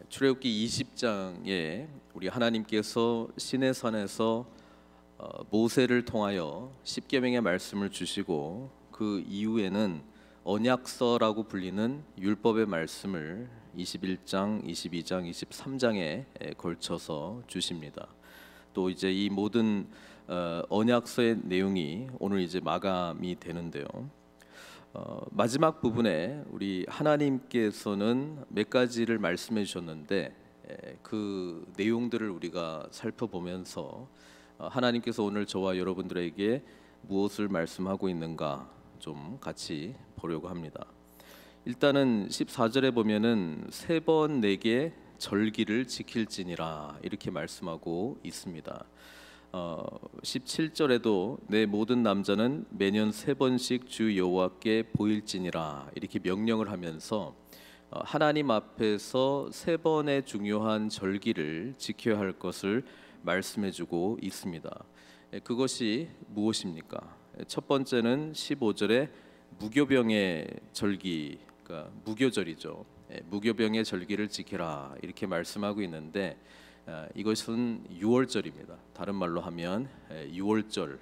출애굽기 20장에 우리 하나님께서 시내산에서 모세를 통하여 십계명의 말씀을 주시고 그 이후에는 언약서라고 불리는 율법의 말씀을 21장, 22장, 23장에 걸쳐서 주십니다. 또 이제 이 모든 언약서의 내용이 오늘 이제 마감이 되는데요. 마지막 부분에 우리 하나님께서는 몇 가지를 말씀해 주셨는데 그 내용들을 우리가 살펴보면서 하나님께서 오늘 저와 여러분들에게 무엇을 말씀하고 있는가 좀 같이 보려고 합니다. 일단은 14절에 보면은 세 번 내게 절기를 지킬지니라 이렇게 말씀하고 있습니다. 17절에도 내 모든 남자는 매년 세 번씩 주 여호와께 보일지니라 이렇게 명령을 하면서 하나님 앞에서 세 번의 중요한 절기를 지켜야 할 것을 말씀해주고 있습니다. 그것이 무엇입니까? 첫 번째는 15절에 무교병의 절기, 그러니까 무교절이죠. 무교병의 절기를 지키라 이렇게 말씀하고 있는데 이것은 유월절입니다. 다른 말로 하면 유월절.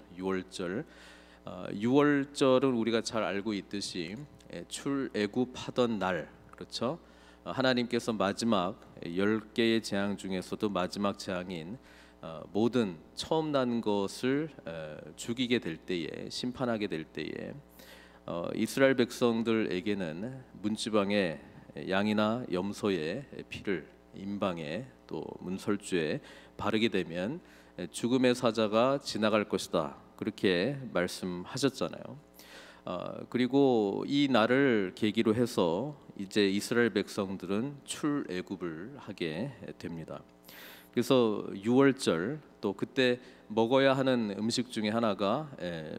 유월절은 우리가 잘 알고 있듯이 출애굽하던 날, 그렇죠? 하나님께서 마지막 10개의 재앙 중에서도 마지막 재앙인 모든 처음 난 것을 죽이게 될 때에, 심판하게 될 때에 이스라엘 백성들에게는 문지방에 양이나 염소의 피를 임방에 또 문설주에 바르게 되면 죽음의 사자가 지나갈 것이다 그렇게 말씀하셨잖아요. 그리고 이 날을 계기로 해서 이제 이스라엘 백성들은 출애굽을 하게 됩니다. 그래서 유월절 또 그때 먹어야 하는 음식 중에 하나가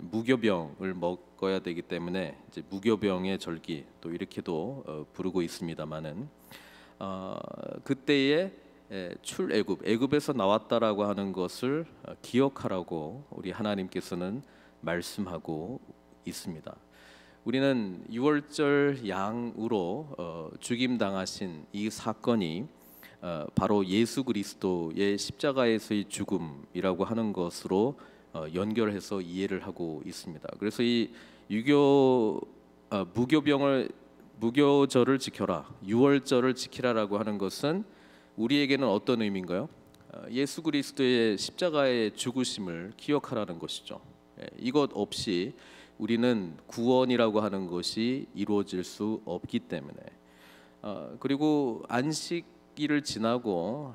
무교병을 먹어야 되기 때문에 이제 무교병의 절기 또 이렇게도 부르고 있습니다만은 그때의 출애굽, 애굽에서 나왔다라고 하는 것을 기억하라고 우리 하나님께서는 말씀하고 있습니다. 우리는 유월절 양으로 죽임 당하신 이 사건이 바로 예수 그리스도의 십자가에서의 죽음이라고 하는 것으로 연결해서 이해를 하고 있습니다. 그래서 이 무교절을 지켜라, 유월절을 지키라라고 하는 것은 우리에게는 어떤 의미인가요? 예수 그리스도의 십자가의 죽으심을 기억하라는 것이죠. 이것 없이 우리는 구원이라고 하는 것이 이루어질 수 없기 때문에 그리고 안식일을 지나고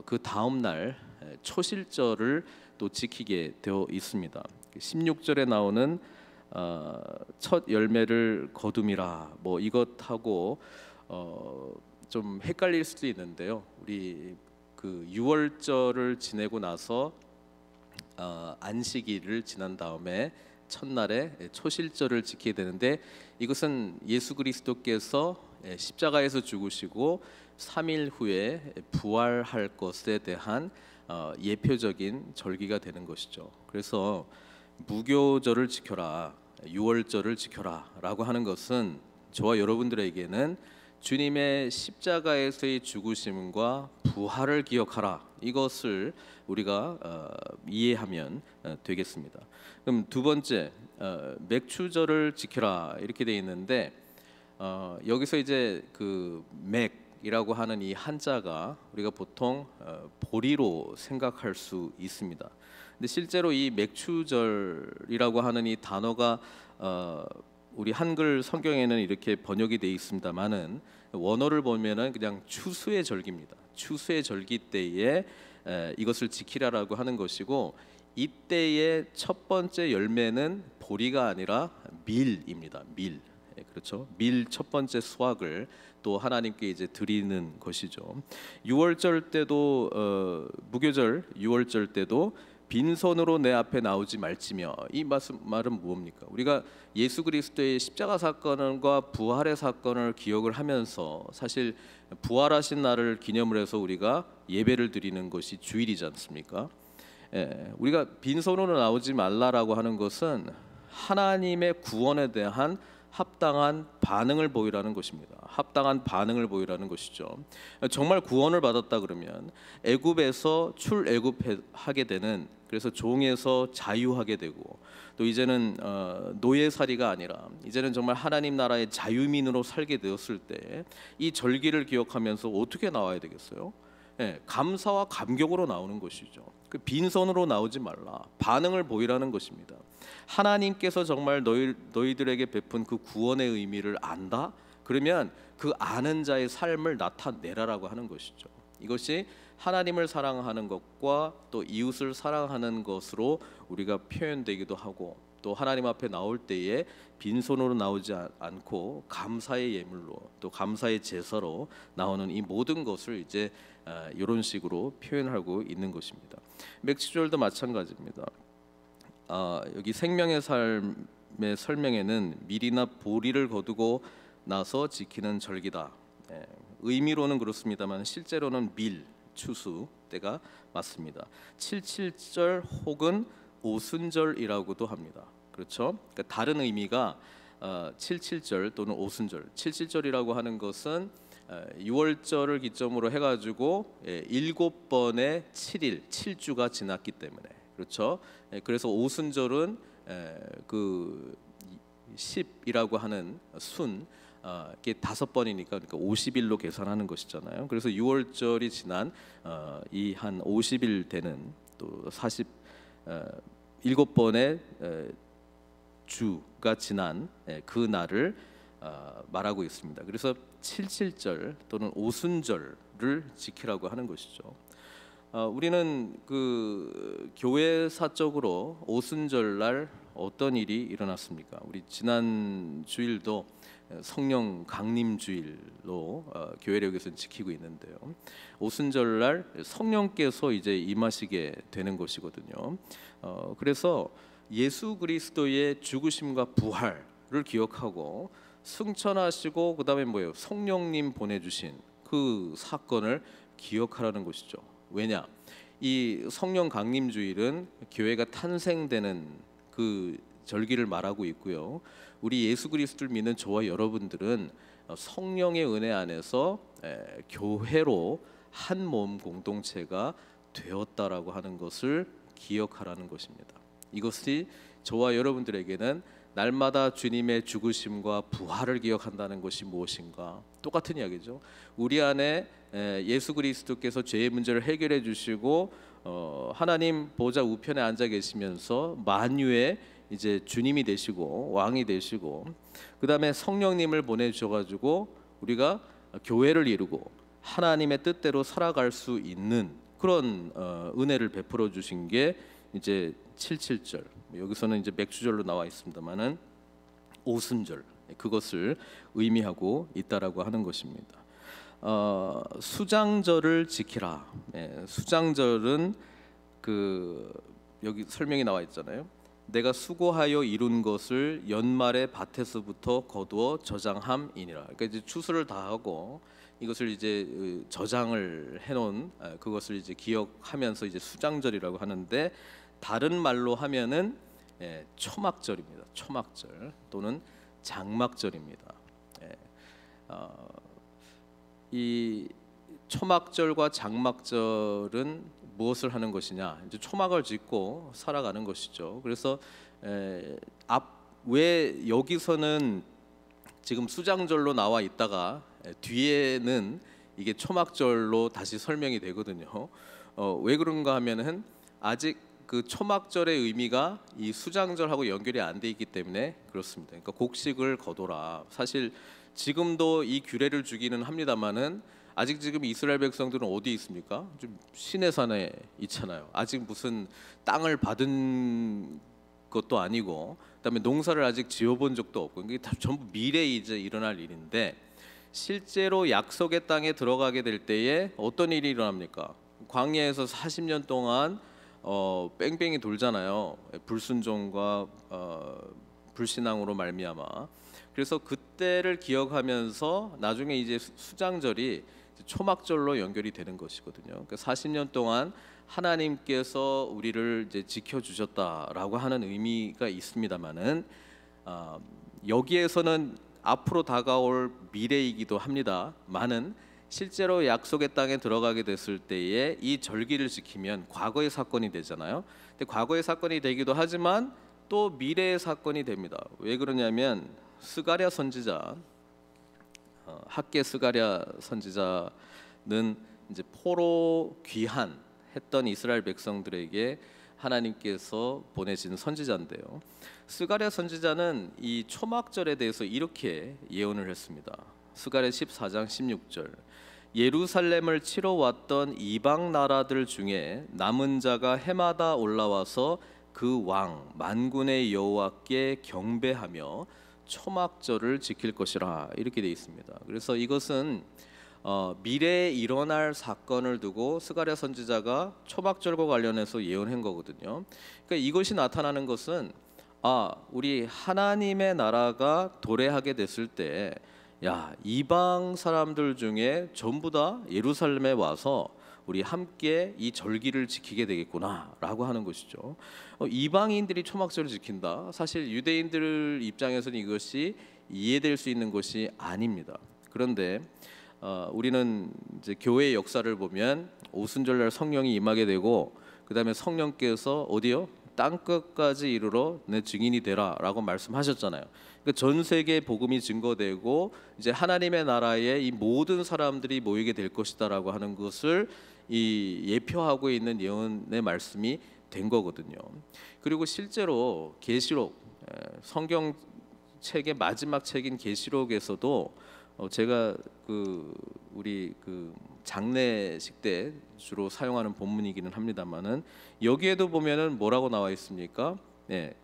그 다음 날 초실절을 또 지키게 되어 있습니다. 16절에 나오는 첫 열매를 거둠이라 뭐 이것하고 좀 헷갈릴 수도 있는데요. 우리 그 유월절을 지내고 나서 안식일을 지난 다음에 첫날에 초실절을 지키게 되는데 이것은 예수 그리스도께서 십자가에서 죽으시고 3일 후에 부활할 것에 대한 예표적인 절기가 되는 것이죠. 그래서 무교절을 지켜라, 유월절을 지켜라 라고 하는 것은 저와 여러분들에게는 주님의 십자가에서의 죽으심과 부활을 기억하라 이것을 우리가 이해하면 되겠습니다. 그럼 두 번째 맥추절을 지켜라 이렇게 되어 있는데 여기서 이제 그 맥이라고 하는 이 한자가 우리가 보통 보리로 생각할 수 있습니다. 근데 실제로 이 맥추절이라고 하는 이 단어가 우리 한글 성경에는 이렇게 번역이 되어 있습니다만은 원어를 보면은 그냥 추수의 절기입니다. 추수의 절기 때에 이것을 지키라라고 하는 것이고 이때의 첫 번째 열매는 보리가 아니라 밀입니다. 밀. 그렇죠. 밀 첫 번째 수확을 또 하나님께 이제 드리는 것이죠. 유월절 때도 무교절 유월절 때도 빈손으로 내 앞에 나오지 말지며 이 말은 무엇입니까? 우리가 예수 그리스도의 십자가 사건과 부활의 사건을 기억을 하면서 사실 부활하신 날을 기념을 해서 우리가 예배를 드리는 것이 주일이지 않습니까? 우리가 빈손으로 나오지 말라라고 하는 것은 하나님의 구원에 대한 합당한 반응을 보이라는 것입니다. 합당한 반응을 보이라는 것이죠. 정말 구원을 받았다 그러면 애굽에서 출애굽하게 되는, 그래서 종에서 자유하게 되고, 또 이제는 노예살이가 아니라 이제는 정말 하나님 나라의 자유민으로 살게 되었을 때 이 절기를 기억하면서 어떻게 나와야 되겠어요? 예, 감사와 감격으로 나오는 것이죠. 그 빈손으로 나오지 말라. 반응을 보이라는 것입니다. 하나님께서 정말 너희들에게 베푼 그 구원의 의미를 안다? 그러면 그 아는 자의 삶을 나타내라라고 하는 것이죠. 이것이 하나님을 사랑하는 것과 또 이웃을 사랑하는 것으로 우리가 표현되기도 하고, 또 하나님 앞에 나올 때에 빈손으로 나오지 않고 감사의 예물로, 또 감사의 제사로 나오는 이 모든 것을 이제 이런 식으로 표현하고 있는 것입니다. 맥주절도 마찬가지입니다. 여기 생명의 삶의 설명에는 밀이나 보리를 거두고 나서 지키는 절기다. 의미로는 그렇습니다만 실제로는 밀, 추수 때가 맞습니다. 칠칠절 혹은 오순절이라고도 합니다. 그렇죠? 그러니까 다른 의미가 칠칠절 또는 오순절. 칠칠절이라고 하는 것은 6월절을 기점으로 해가지고 7번의 7일, 7주가 지났기 때문에, 그렇죠? 그래서 오순절은 그 10이라고 하는 순, 이게 5번이니까 그러니까 50일로 계산하는 것이잖아요. 그래서 6월절이 지난 이 한 50일 되는 또 47번의 주가 지난 그 날을 말하고 있습니다. 그래서 칠칠절 또는 오순절을 지키라고 하는 것이죠. 우리는 그 교회사적으로 오순절날 어떤 일이 일어났습니까? 우리 지난 주일도 성령 강림 주일로 교회력에서는 지키고 있는데요. 오순절날 성령께서 이제 임하시게 되는 것이거든요. 그래서 예수 그리스도의 죽으심과 부활을 기억하고 승천하시고 그다음에 뭐예요? 성령님 보내주신 그 사건을 기억하라는 것이죠. 왜냐? 이 성령 강림 주일은 교회가 탄생되는 그 절기를 말하고 있고요. 우리 예수 그리스도를 믿는 저와 여러분들은 성령의 은혜 안에서 교회로 한 몸 공동체가 되었다라고 하는 것을 기억하라는 것입니다. 이것이 저와 여러분들에게는 날마다 주님의 죽으심과 부활을 기억한다는 것이 무엇인가? 똑같은 이야기죠. 우리 안에 예수 그리스도께서 죄의 문제를 해결해 주시고 하나님 보좌 우편에 앉아 계시면서 만유의 이제 주님이 되시고 왕이 되시고, 그 다음에 성령님을 보내주셔가지고 우리가 교회를 이루고 하나님의 뜻대로 살아갈 수 있는 그런 은혜를 베풀어 주신 게 이제 칠칠절, 여기서는 이제 맥주절로 나와 있습니다만은 오순절, 그것을 의미하고 있다라고 하는 것입니다. 수장절을 지키라. 수장절은 그 여기 설명이 나와 있잖아요. 내가 수고하여 이룬 것을 연말에 밭에서부터 거두어 저장함이니라. 그러니까 이제 추수를 다 하고 이것을 이제 저장을 해놓은 그것을 이제 기억하면서 이제 수장절이라고 하는데, 다른 말로 하면은 초막절입니다. 초막절 또는 장막절입니다. 이 초막절과 장막절은 무엇을 하는 것이냐? 이제 초막을 짓고 살아가는 것이죠. 그래서 왜 여기서는 지금 수장절로 나와 있다가 뒤에는 이게 초막절로 다시 설명이 되거든요. 왜 그런가 하면은 아직 그 초막절의 의미가 이 수장절하고 연결이 안 돼 있기 때문에 그렇습니다. 그러니까 곡식을 거둬라. 사실 지금도 이 규례를 주기는 합니다만은 아직 지금 이스라엘 백성들은 어디 있습니까? 좀 시내산에 있잖아요. 아직 무슨 땅을 받은 것도 아니고, 그다음에 농사를 아직 지어본 적도 없고, 이게 다 전부 미래에 이제 일어날 일인데, 실제로 약속의 땅에 들어가게 될 때에 어떤 일이 일어납니까? 광야에서 40년 동안 뺑뺑이 돌잖아요. 불순종과 불신앙으로 말미암아. 그래서 그때를 기억하면서 나중에 이제 수장절이 초막절로 연결이 되는 것이거든요. 그러니까 40년 동안 하나님께서 우리를 이제 지켜주셨다라고 하는 의미가 있습니다만은 여기에서는 앞으로 다가올 미래이기도 합니다만은 실제로 약속의 땅에 들어가게 됐을 때에 이 절기를 지키면 과거의 사건이 되잖아요. 근데 과거의 사건이 되기도 하지만 또 미래의 사건이 됩니다. 왜 그러냐면 스가랴 선지자, 학개 스가랴 선지자는 이제 포로 귀환했던 이스라엘 백성들에게 하나님께서 보내신 선지자인데요. 스가랴 선지자는 이 초막절에 대해서 이렇게 예언을 했습니다. 스가랴 14장 16절. 예루살렘을 치러 왔던 이방 나라들 중에 남은 자가 해마다 올라와서 그 왕 만군의 여호와께 경배하며 초막절을 지킬 것이라, 이렇게 되어 있습니다. 그래서 이것은 미래에 일어날 사건을 두고 스가랴 선지자가 초막절과 관련해서 예언한 거거든요. 그러니까 이것이 나타나는 것은 우리 하나님의 나라가 도래하게 됐을 때 이방 사람들 중에 전부 다 예루살렘에 와서 우리 함께 이 절기를 지키게 되겠구나라고 하는 것이죠. 이방인들이 초막절을 지킨다. 사실 유대인들 입장에서는 이것이 이해될 수 있는 것이 아닙니다. 그런데 우리는 이제 교회의 역사를 보면 오순절날 성령이 임하게 되고 그 다음에 성령께서 어디요? 땅 끝까지 이르러 내 증인이 되라라고 말씀하셨잖아요. 그러니까 전 세계 복음이 증거되고 이제 하나님의 나라에 이 모든 사람들이 모이게 될 것이다라고 하는 것을 이 예표하고 있는 예언의 말씀이 된 거거든요. 그리고 실제로 계시록, 성경 책의 마지막 책인 계시록에서도 제가 우리 장례식 때 주로 사용하는 본문이기는 합니다만은 여기에도 보면은 뭐라고 나와 있습니까?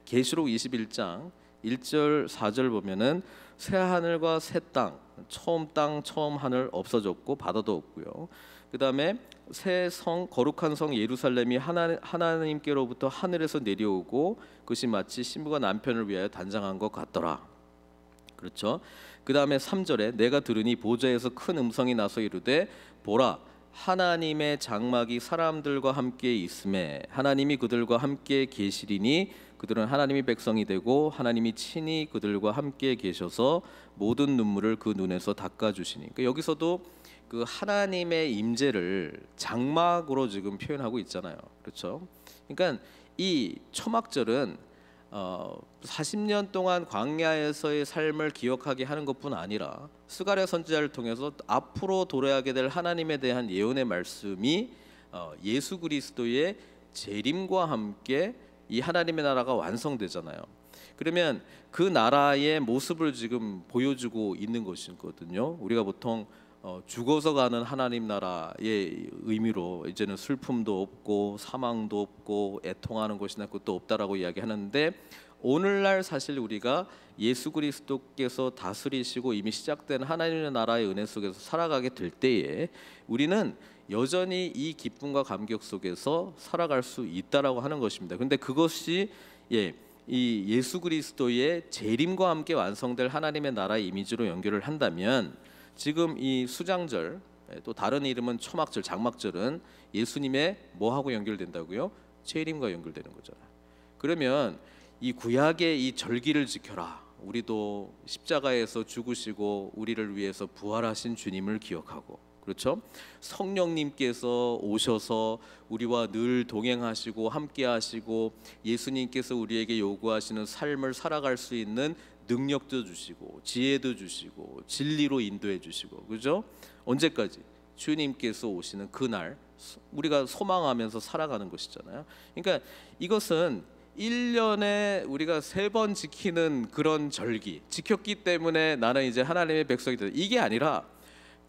계시록 21장 1절 4절 보면은 새 하늘과 새 땅, 처음 하늘 없어졌고 바다도 없고요. 그 다음에 새 성, 거룩한 성 예루살렘이 하나님께로부터 하늘에서 내려오고 그것이 마치 신부가 남편을 위하여 단장한 것 같더라. 그렇죠? 그 다음에 3절에 내가 들으니 보좌에서 큰 음성이 나서 이르되 보라, 하나님의 장막이 사람들과 함께 있음에 하나님이 그들과 함께 계시리니 그들은 하나님의 백성이 되고 하나님이 친히 그들과 함께 계셔서 모든 눈물을 그 눈에서 닦아주시니. 그러니까 여기서도 그 하나님의 임재를 장막으로 지금 표현하고 있잖아요. 그렇죠? 그러니까 이 초막절은 40년 동안 광야에서의 삶을 기억하게 하는 것뿐 아니라 스가랴 선지자를 통해서 앞으로 도래하게 될 하나님에 대한 예언의 말씀이 예수 그리스도의 재림과 함께 이 하나님의 나라가 완성되잖아요. 그러면 그 나라의 모습을 지금 보여주고 있는 것이거든요. 우리가 보통 죽어서 가는 하나님 나라의 의미로 이제는 슬픔도 없고 사망도 없고 애통하는 것이나 그것도 없다라고 이야기하는데, 오늘날 사실 우리가 예수 그리스도께서 다스리시고 이미 시작된 하나님의 나라의 은혜 속에서 살아가게 될 때에 우리는 여전히 이 기쁨과 감격 속에서 살아갈 수 있다라고 하는 것입니다. 그런데 그것이 이 예수 그리스도의 재림과 함께 완성될 하나님의 나라의 이미지로 연결을 한다면, 지금 이 수장절, 또 다른 이름은 초막절, 장막절은 예수님의 뭐하고 연결된다고요? 재림과 연결되는 거잖아요. 그러면 이 구약의 이 절기를 지켜라, 우리도 십자가에서 죽으시고 우리를 위해서 부활하신 주님을 기억하고, 그렇죠? 성령님께서 오셔서 우리와 늘 동행하시고 함께하시고 예수님께서 우리에게 요구하시는 삶을 살아갈 수 있는 능력도 주시고 지혜도 주시고 진리로 인도해 주시고, 그죠? 언제까지? 주님께서 오시는 그날 우리가 소망하면서 살아가는 것이잖아요. 그러니까 이것은 1년에 우리가 3번 지키는 그런 절기, 지켰기 때문에 나는 이제 하나님의 백성이 되다, 이게 아니라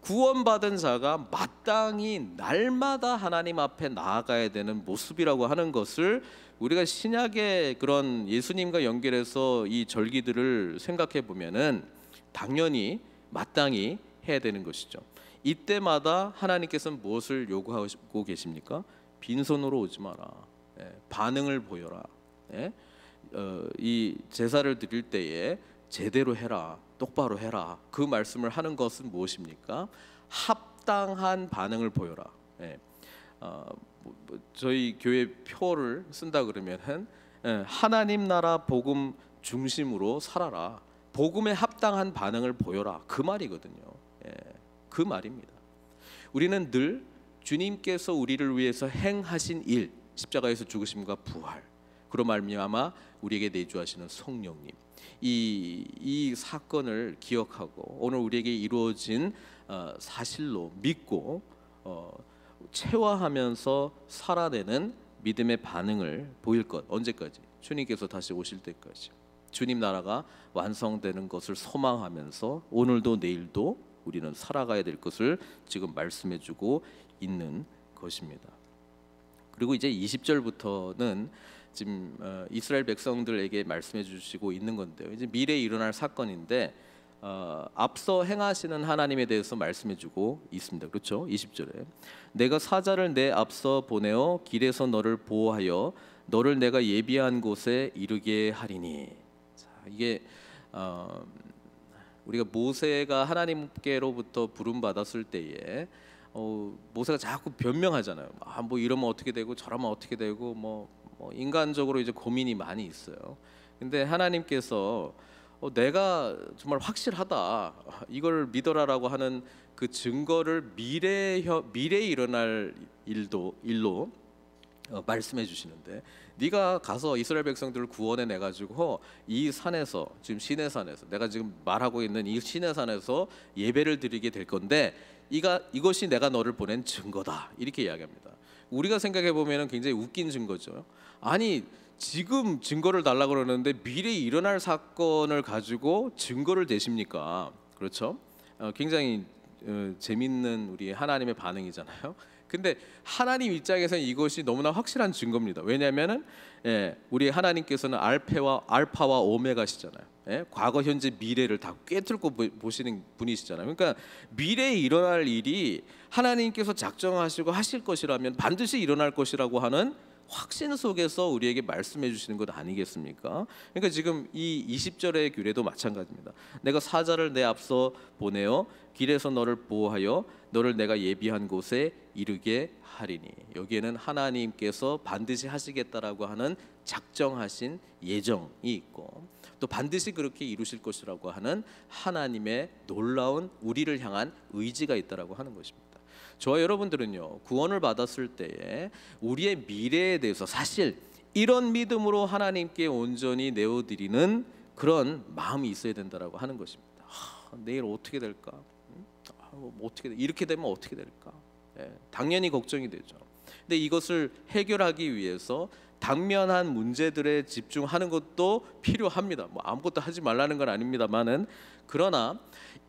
구원받은 자가 마땅히 날마다 하나님 앞에 나아가야 되는 모습이라고 하는 것을 우리가 신약의 그런 예수님과 연결해서 이 절기들을 생각해 보면은 당연히 마땅히 해야 되는 것이죠. 이때마다 하나님께서는 무엇을 요구하고 계십니까? 빈손으로 오지 마라. 반응을 보여라. 이 제사를 드릴 때에 제대로 해라, 똑바로 해라. 그 말씀을 하는 것은 무엇입니까? 합당한 반응을 보여라. 저희 교회 표를 쓴다 그러면은 하나님 나라 복음 중심으로 살아라. 복음에 합당한 반응을 보여라, 그 말이거든요. 예, 그 말입니다. 우리는 늘 주님께서 우리를 위해서 행하신 일, 십자가에서 죽으심과 부활, 그로 말미암아 우리에게 내주하시는 성령님, 이 사건을 기억하고 오늘 우리에게 이루어진 사실로 믿고 체화하면서 살아내는 믿음의 반응을 보일 것. 언제까지? 주님께서 다시 오실 때까지. 주님 나라가 완성되는 것을 소망하면서 오늘도 내일도 우리는 살아가야 될 것을 지금 말씀해주고 있는 것입니다. 그리고 이제 20절부터는 지금 이스라엘 백성들에게 말씀해 주시고 있는 건데요. 이제 미래에 일어날 사건인데 앞서 행하시는 하나님에 대해서 말씀해 주고 있습니다. 그렇죠? 20절에 내가 사자를 내 앞서 보내어 길에서 너를 보호하여 너를 내가 예비한 곳에 이르게 하리니. 자, 이게 우리가 모세가 하나님께로부터 부름 받았을 때에 모세가 자꾸 변명하잖아요. 뭐 이러면 어떻게 되고 저러면 어떻게 되고 뭐 인간적으로 이제 고민이 많이 있어요. 근데 하나님께서 내가 정말 확실하다, 이걸 믿어라라고 하는 그 증거를 미래에 일어날 일로 말씀해 주시는데, 네가 가서 이스라엘 백성들을 구원해 내 가지고 이 산에서, 지금 시내산에서, 내가 지금 말하고 있는 이 시내산에서 예배를 드리게 될 건데 이것이 내가 너를 보낸 증거다, 이렇게 이야기합니다. 우리가 생각해 보면은 굉장히 웃긴 증거죠. 아니 지금 증거를 달라 그러는데 미래에 일어날 사건을 가지고 증거를 대십니까? 그렇죠? 굉장히 재밌는 우리 하나님의 반응이잖아요. 근데 하나님 입장에서는 이것이 너무나 확실한 증거입니다. 왜냐하면은 우리 하나님께서는 알파와 오메가시잖아요. 과거, 현재, 미래를 다 꿰뚫고 보시는 분이시잖아요. 그러니까 미래에 일어날 일이 하나님께서 작정하시고 하실 것이라면 반드시 일어날 것이라고 하는 확신 속에서 우리에게 말씀해 주시는 것 아니겠습니까? 그러니까 지금 이 20절의 규례도 마찬가지입니다. 내가 사자를 내 앞서 보내어 길에서 너를 보호하여 너를 내가 예비한 곳에 이르게 하리니. 여기에는 하나님께서 반드시 하시겠다라고 하는 작정하신 예정이 있고 또 반드시 그렇게 이루실 것이라고 하는 하나님의 놀라운 우리를 향한 의지가 있다라고 하는 것입니다. 저와 여러분들은요, 구원을 받았을 때에 우리의 미래에 대해서 사실 이런 믿음으로 하나님께 온전히 내어드리는 그런 마음이 있어야 된다라고 하는 것입니다. 내일 어떻게 될까? 이렇게 되면 어떻게 될까? 당연히 걱정이 되죠. 근데 이것을 해결하기 위해서 당면한 문제들에 집중하는 것도 필요합니다. 뭐 아무것도 하지 말라는 건 아닙니다만은, 그러나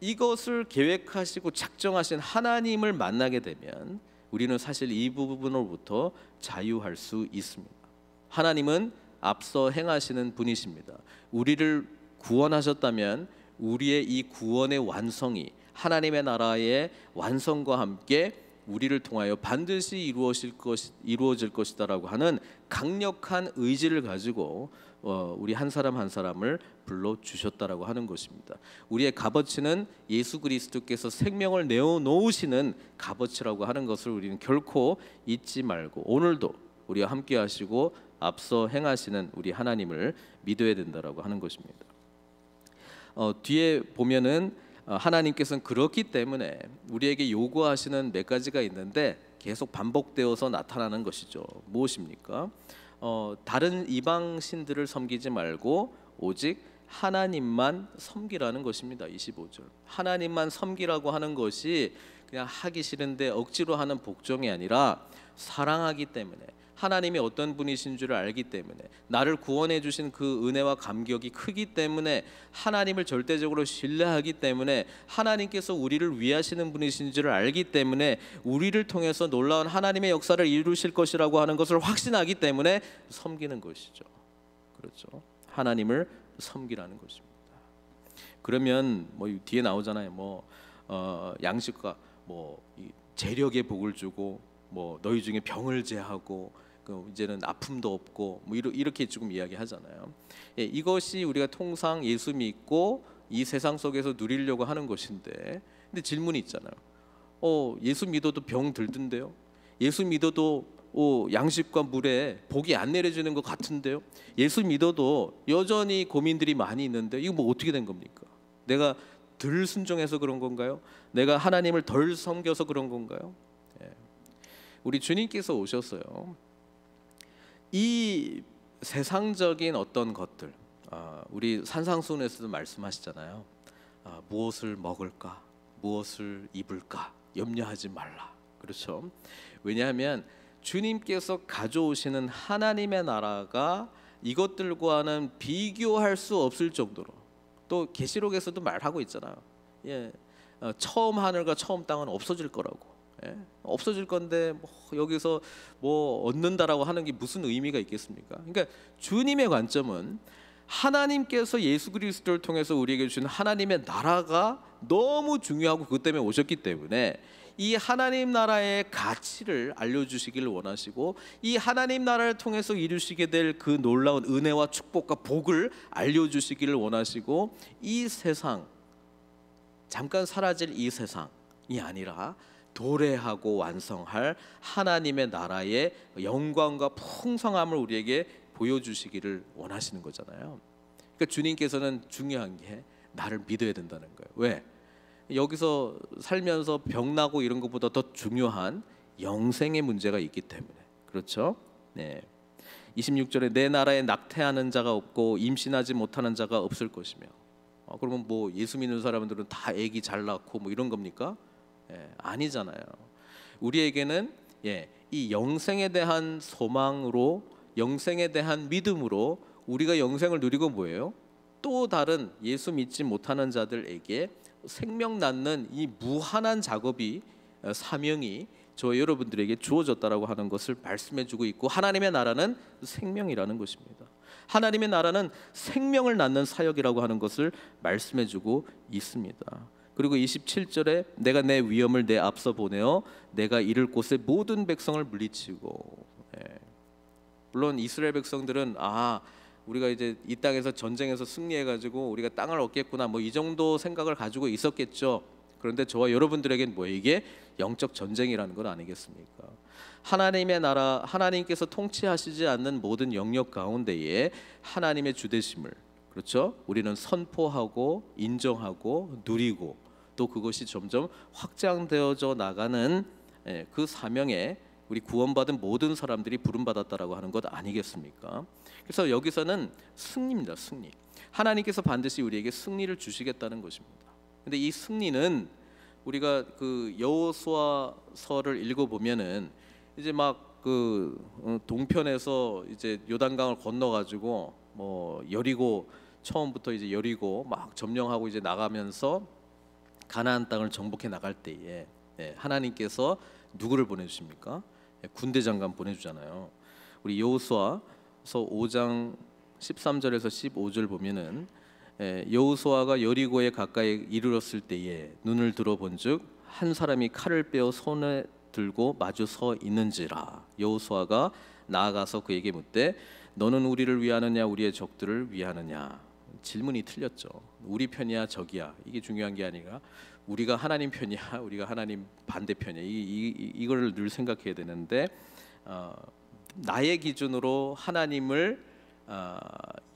이것을 계획하시고 작정하신 하나님을 만나게 되면 우리는 사실 이 부분으로부터 자유할 수 있습니다. 하나님은 앞서 행하시는 분이십니다. 우리를 구원하셨다면 우리의 이 구원의 완성이 하나님의 나라의 완성과 함께 우리를 통하여 반드시 이루어질 것이다라고 하는 강력한 의지를 가지고 우리 한 사람 한 사람을 불러 주셨다라고 하는 것입니다. 우리의 값어치는 예수 그리스도께서 생명을 내어 놓으시는 값어치라고 하는 것을 우리는 결코 잊지 말고 오늘도 우리와 함께 하시고 앞서 행하시는 우리 하나님을 믿어야 된다라고 하는 것입니다. 뒤에 보면은 하나님께서는 그렇기 때문에 우리에게 요구하시는 몇 가지가 있는데 계속 반복되어서 나타나는 것이죠. 무엇입니까? 다른 이방 신들을 섬기지 말고 오직 하나님만 섬기라는 것입니다. 25절. 하나님만 섬기라고 하는 것이 그냥 하기 싫은데 억지로 하는 복종이 아니라 사랑하기 때문에, 하나님이 어떤 분이신 줄을 알기 때문에, 나를 구원해 주신 그 은혜와 감격이 크기 때문에, 하나님을 절대적으로 신뢰하기 때문에, 하나님께서 우리를 위하시는 분이신 줄을 알기 때문에, 우리를 통해서 놀라운 하나님의 역사를 이루실 것이라고 하는 것을 확신하기 때문에 섬기는 것이죠. 그렇죠. 하나님을 섬기라는 것입니다. 그러면 뭐 뒤에 나오잖아요. 양식과 재력의 복을 주고 너희 중에 병을 제하고 이제는 아픔도 없고 이렇게 조금 이야기하잖아요. 이것이 우리가 통상 예수 믿고 이 세상 속에서 누리려고 하는 것인데, 근데 질문이 있잖아요. 예수 믿어도 병 들던데요. 예수 믿어도 양식과 물에 복이 안 내려지는 것 같은데요. 예수 믿어도 여전히 고민들이 많이 있는데 이거 뭐 어떻게 된 겁니까? 내가 덜 순종해서 그런 건가요? 내가 하나님을 덜 섬겨서 그런 건가요? 우리 주님께서 오셨어요. 이 세상적인 어떤 것들, 우리 산상수훈에서도 말씀하시잖아요. 무엇을 먹을까, 무엇을 입을까 염려하지 말라. 그렇죠? 왜냐하면 주님께서 가져오시는 하나님의 나라가 이것들과는 비교할 수 없을 정도로, 또 계시록에서도 말하고 있잖아요. 처음 하늘과 처음 땅은 없어질 거라고. 없어질 건데 여기서 얻는다라고 하는 게 무슨 의미가 있겠습니까? 그러니까 주님의 관점은 하나님께서 예수 그리스도를 통해서 우리에게 주신 하나님의 나라가 너무 중요하고 그것 때문에 오셨기 때문에 이 하나님 나라의 가치를 알려주시기를 원하시고, 이 하나님 나라를 통해서 이루시게 될 그 놀라운 은혜와 축복과 복을 알려주시기를 원하시고, 이 세상, 잠깐 사라질 이 세상이 아니라 도래하고 완성할 하나님의 나라의 영광과 풍성함을 우리에게 보여주시기를 원하시는 거잖아요. 그러니까 주님께서는 중요한 게 나를 믿어야 된다는 거예요. 왜? 여기서 살면서 병나고 이런 것보다 더 중요한 영생의 문제가 있기 때문에. 그렇죠? 네. 26절에 내 나라에 낙태하는 자가 없고 임신하지 못하는 자가 없을 것이며. 그러면 뭐 예수 믿는 사람들은 다 아기 잘 낳고 뭐 이런 겁니까? 아니잖아요. 우리에게는 이 영생에 대한 소망으로, 영생에 대한 믿음으로 우리가 영생을 누리고 뭐예요? 또 다른 예수 믿지 못하는 자들에게 생명 낳는 이 무한한 작업이, 사명이 저 여러분들에게 주어졌다라고 하는 것을 말씀해주고 있고, 하나님의 나라는 생명이라는 것입니다. 하나님의 나라는 생명을 낳는 사역이라고 하는 것을 말씀해주고 있습니다. 그리고 27절에 내가 내 위엄을 내 앞서 보내어 내가 이를 곳에 모든 백성을 물리치고. 물론 이스라엘 백성들은 우리가 이제 이 땅에서 전쟁에서 승리해가지고 우리가 땅을 얻겠구나 뭐 이 정도 생각을 가지고 있었겠죠. 그런데 저와 여러분들에겐 이게 영적 전쟁이라는 건 아니겠습니까? 하나님의 나라, 하나님께서 통치하시지 않는 모든 영역 가운데에 하나님의 주되심을, 그렇죠? 우리는 선포하고 인정하고 누리고, 또 그것이 점점 확장되어져 나가는 그 사명에 우리 구원받은 모든 사람들이 부름받았다라고 하는 것 아니겠습니까? 그래서 여기서는 승리입니다. 승리. 하나님께서 반드시 우리에게 승리를 주시겠다는 것입니다. 근데 이 승리는 우리가 그 여호수아서를 읽어보면은 이제 막 그 동편에서 이제 요단강을 건너가지고 여리고, 처음부터 이제 여리고 막 점령하고 이제 나가면서 가나안 땅을 정복해 나갈 때에 하나님께서 누구를 보내주십니까? 군대 장관 보내주잖아요. 우리 여호수아서 5장 13절에서 15절 보면은 여호수아가 여리고에 가까이 이르렀을 때에 눈을 들어본즉 한 사람이 칼을 빼어 손에 들고 마주 서 있는지라. 여호수아가 나아가서 그에게 묻되 너는 우리를 위하느냐 우리의 적들을 위하느냐. 질문이 틀렸죠. 우리 편이야 적이야, 이게 중요한 게 아니라 우리가 하나님 편이야 우리가 하나님 반대편이야, 이걸 늘 생각해야 되는데, 나의 기준으로 하나님을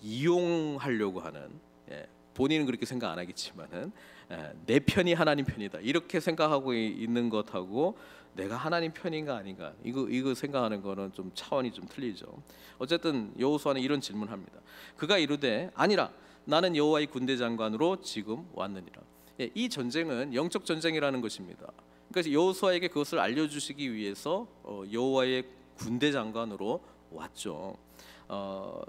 이용하려고 하는, 본인은 그렇게 생각 안 하겠지만은 내 편이 하나님 편이다 이렇게 생각하고 있는 것하고 내가 하나님 편인가 아닌가, 이거 생각하는 거는 좀 차원이 좀 틀리죠. 어쨌든 여호수아는 이런 질문합니다. 그가 이르되 아니라 나는 여호와의 군대 장관으로 지금 왔느니라. 이 전쟁은 영적 전쟁이라는 것입니다. 그러니까 여호수아에게 그것을 알려주시기 위해서 여호와의 군대 장관으로 왔죠.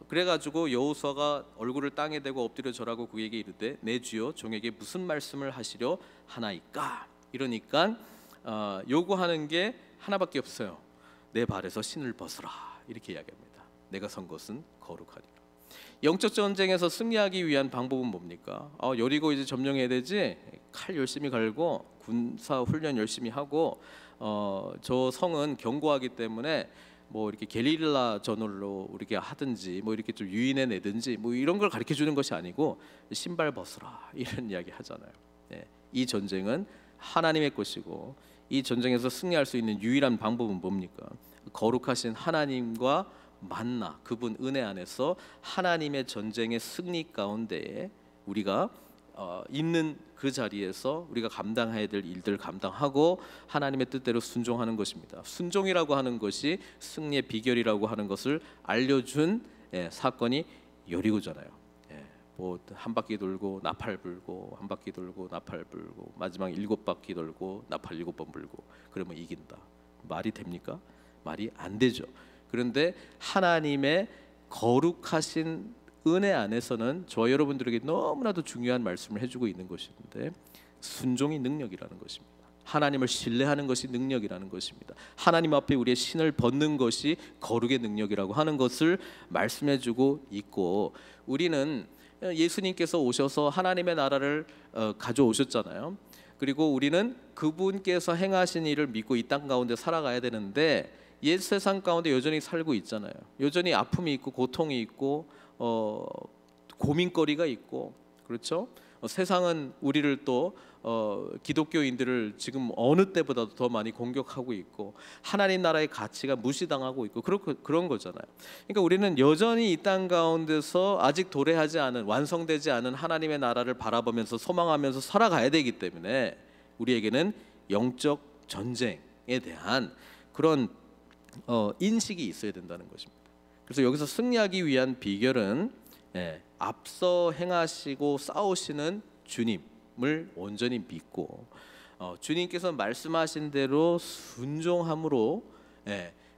그래가지고 여호수아가 얼굴을 땅에 대고 엎드려 절하고 그에게 이르되 내 주여 종에게 무슨 말씀을 하시려 하나이까. 이러니까 요구하는 게 하나밖에 없어요. 내 발에서 신을 벗어라, 이렇게 이야기합니다. 내가 선 것은 거룩하니라. 영적 전쟁에서 승리하기 위한 방법은 뭡니까? 여리고 이제 점령해야 되지. 칼 열심히 갈고 군사 훈련 열심히 하고, 저 성은 견고하기 때문에 뭐 이렇게 게릴라 전술로 이렇게 하든지 뭐 이렇게 좀 유인해 내든지 뭐 이런 걸 가르쳐 주는 것이 아니고 신발 벗어라 이런 이야기 하잖아요. 이 전쟁은 하나님의 것이고 이 전쟁에서 승리할 수 있는 유일한 방법은 뭡니까? 거룩하신 하나님과 만나, 그분 은혜 안에서 하나님의 전쟁의 승리 가운데에 우리가 있는 그 자리에서 우리가 감당해야 될 일들 감당하고 하나님의 뜻대로 순종하는 것입니다. 순종이라고 하는 것이 승리의 비결이라고 하는 것을 알려준 사건이 여리고잖아요. 뭐 한 바퀴 돌고 나팔 불고, 한 바퀴 돌고 나팔 불고, 마지막 7바퀴 돌고 나팔 7번 불고, 그러면 이긴다. 말이 됩니까? 말이 안 되죠. 그런데 하나님의 거룩하신 은혜 안에서는 저와 여러분들에게 너무나도 중요한 말씀을 해주고 있는 것인데, 순종이 능력이라는 것입니다. 하나님을 신뢰하는 것이 능력이라는 것입니다. 하나님 앞에 우리의 신을 벗는 것이 거룩의 능력이라고 하는 것을 말씀해주고 있고, 우리는 예수님께서 오셔서 하나님의 나라를 가져오셨잖아요. 그리고 우리는 그분께서 행하신 일을 믿고 이 땅 가운데 살아가야 되는데, 옛 세상 가운데 여전히 살고 있잖아요. 여전히 아픔이 있고 고통이 있고 고민거리가 있고, 그렇죠? 세상은 우리를 또 기독교인들을 지금 어느 때보다도 더 많이 공격하고 있고, 하나님 나라의 가치가 무시당하고 있고, 그런 거잖아요. 그러니까 우리는 여전히 이 땅 가운데서 아직 도래하지 않은, 완성되지 않은 하나님의 나라를 바라보면서 소망하면서 살아가야 되기 때문에 우리에게는 영적 전쟁에 대한 그런 인식이 있어야 된다는 것입니다. 그래서 여기서 승리하기 위한 비결은 앞서 행하시고 싸우시는 주님을 온전히 믿고, 주님께서 말씀하신 대로 순종함으로,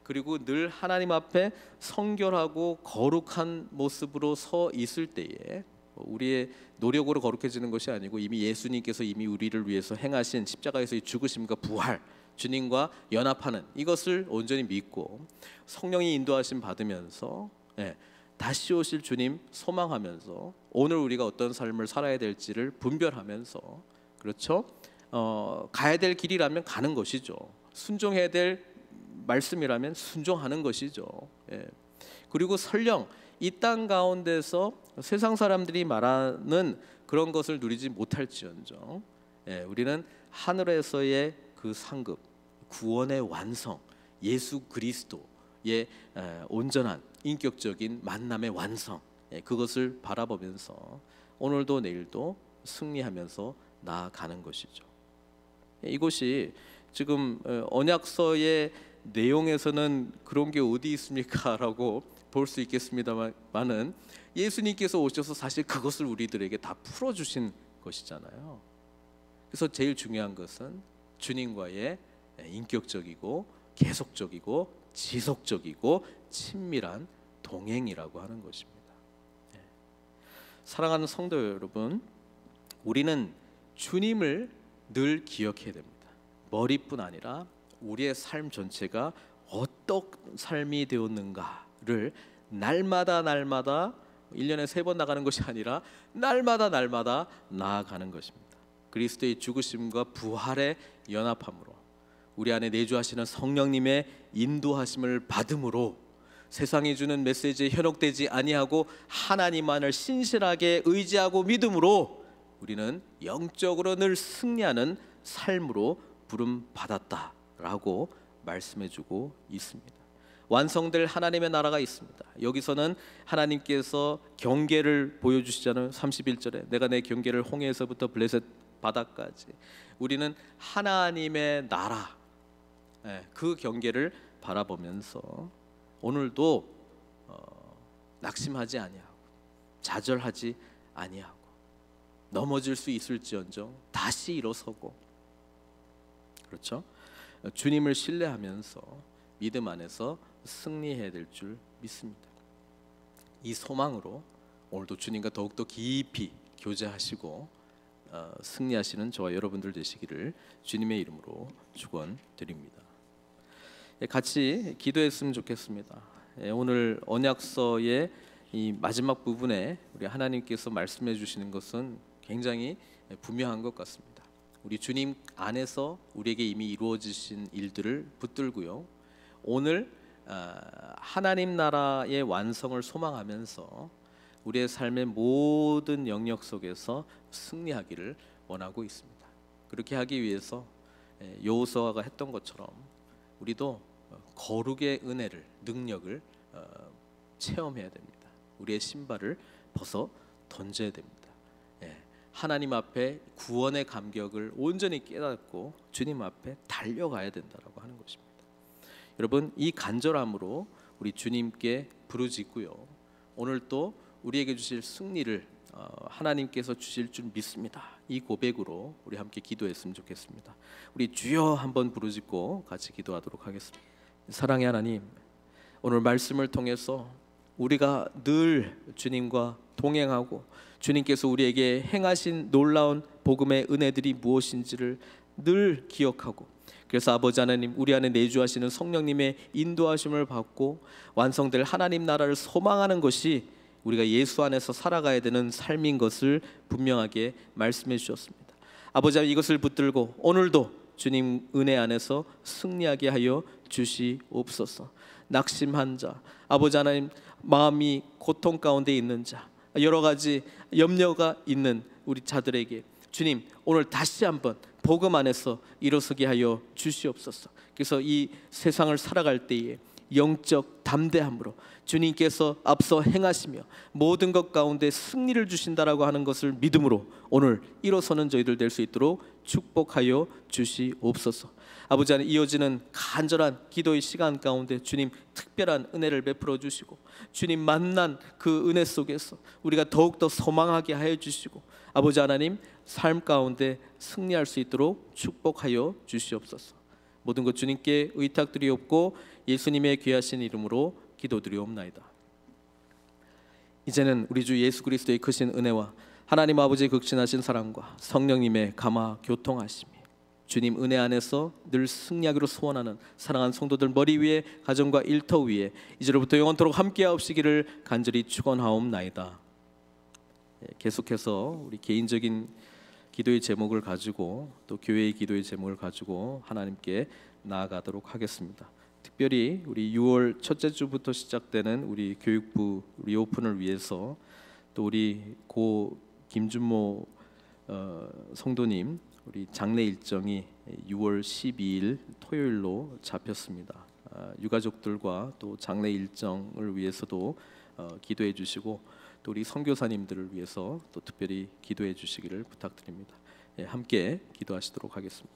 그리고 늘 하나님 앞에 성결하고 거룩한 모습으로 서 있을 때에, 우리의 노력으로 거룩해지는 것이 아니고 이미 예수님께서 이미 우리를 위해서 행하신 십자가에서의 죽으심과 부활, 주님과 연합하는 이것을 온전히 믿고 성령이 인도하심 받으면서 다시 오실 주님 소망하면서 오늘 우리가 어떤 삶을 살아야 될지를 분별하면서, 그렇죠? 가야 될 길이라면 가는 것이죠. 순종해야 될 말씀이라면 순종하는 것이죠. 그리고 설령 이 땅 가운데서 세상 사람들이 말하는 그런 것을 누리지 못할지언정, 우리는 하늘에서의 그 상급, 구원의 완성, 예수 그리스도의 온전한 인격적인 만남의 완성, 그것을 바라보면서 오늘도 내일도 승리하면서 나아가는 것이죠. 이것이 지금 언약서의 내용에서는 그런 게 어디 있습니까? 라고 볼 수 있겠습니다만은, 예수님께서 오셔서 사실 그것을 우리들에게 다 풀어주신 것이잖아요. 그래서 제일 중요한 것은 주님과의 인격적이고 계속적이고 지속적이고 친밀한 동행이라고 하는 것입니다. 사랑하는 성도 여러분, 우리는 주님을 늘 기억해야 됩니다. 머리뿐 아니라 우리의 삶 전체가 어떤 삶이 되었는가를 날마다 1년에 3번 나가는 것이 아니라 날마다 나아가는 것입니다. 그리스도의 죽으심과 부활의 연합함으로, 우리 안에 내주하시는 성령님의 인도하심을 받음으로, 세상이 주는 메시지에 현혹되지 아니하고 하나님만을 신실하게 의지하고 믿음으로 우리는 영적으로 늘 승리하는 삶으로 부름 받았다라고 말씀해주고 있습니다. 완성될 하나님의 나라가 있습니다. 여기서는 하나님께서 경계를 보여주시잖아요. 31절에 내가 내 경계를 홍해에서부터 블레셋 바다까지, 우리는 하나님의 나라, 그 경계를 바라보면서 오늘도 낙심하지 아니하고 좌절하지 아니하고 넘어질 수 있을지언정 다시 일어서고, 그렇죠? 주님을 신뢰하면서 믿음 안에서 승리해야 될 줄 믿습니다. 이 소망으로 오늘도 주님과 더욱더 깊이 교제하시고 승리하시는 저와 여러분들 되시기를 주님의 이름으로 축원드립니다. 같이 기도했으면 좋겠습니다. 오늘 언약서의 이 마지막 부분에 우리 하나님께서 말씀해 주시는 것은 굉장히 분명한 것 같습니다. 우리 주님 안에서 우리에게 이미 이루어지신 일들을 붙들고요, 오늘 하나님 나라의 완성을 소망하면서 우리의 삶의 모든 영역 속에서 승리하기를 원하고 있습니다. 그렇게 하기 위해서 여호수아가 했던 것처럼 우리도 거룩의 은혜를, 능력을 체험해야 됩니다. 우리의 신발을 벗어 던져야 됩니다. 하나님 앞에 구원의 감격을 온전히 깨닫고 주님 앞에 달려가야 된다라고 하는 것입니다. 여러분, 이 간절함으로 우리 주님께 부르짖고요, 오늘 또 우리에게 주실 승리를 하나님께서 주실 줄 믿습니다. 이 고백으로 우리 함께 기도했으면 좋겠습니다. 우리 주여 한번 부르짖고 같이 기도하도록 하겠습니다. 사랑의 하나님, 오늘 말씀을 통해서 우리가 늘 주님과 동행하고 주님께서 우리에게 행하신 놀라운 복음의 은혜들이 무엇인지를 늘 기억하고, 그래서 아버지 하나님, 우리 안에 내주하시는 성령님의 인도하심을 받고 완성될 하나님 나라를 소망하는 것이 우리가 예수 안에서 살아가야 되는 삶인 것을 분명하게 말씀해 주셨습니다. 아버지 하나님, 이것을 붙들고 오늘도 주님 은혜 안에서 승리하게 하여 주시옵소서. 낙심한 자, 아버지 하나님, 마음이 고통 가운데 있는 자, 여러 가지 염려가 있는 우리 자들에게 주님 오늘 다시 한번 복음 안에서 일어서게 하여 주시옵소서. 그래서 이 세상을 살아갈 때에 영적 담대함으로 주님께서 앞서 행하시며 모든 것 가운데 승리를 주신다라고 하는 것을 믿음으로 오늘 일어서는 저희들 될 수 있도록 축복하여 주시옵소서. 아버지 하나님, 이어지는 간절한 기도의 시간 가운데 주님 특별한 은혜를 베풀어 주시고 주님 만난 그 은혜 속에서 우리가 더욱더 소망하게 하여 주시고 아버지 하나님, 삶 가운데 승리할 수 있도록 축복하여 주시옵소서. 모든 것 주님께 의탁드리옵고 예수님의 귀하신 이름으로 기도드리옵나이다. 이제는 우리 주 예수 그리스도의 크신 은혜와 하나님 아버지의 극진하신 사랑과 성령님의 감화 교통하심이 주님 은혜 안에서 늘 승리하기로 소원하는 사랑하는 성도들 머리 위에, 가정과 일터 위에 이제로부터 영원토록 함께하옵시기를 간절히 축원하옵나이다. 계속해서 우리 개인적인 기도의 제목을 가지고 또 교회의 기도의 제목을 가지고 하나님께 나아가도록 하겠습니다. 특별히 우리 6월 첫째 주부터 시작되는 우리 교육부 리오픈을 위해서 또 우리 고 김준모 성도님 우리 장례 일정이 6월 12일 토요일로 잡혔습니다. 유가족들과 또 장례 일정을 위해서도 기도해 주시고 또 우리 선교사님들을 위해서 또 특별히 기도해 주시기를 부탁드립니다. 함께 기도하시도록 하겠습니다.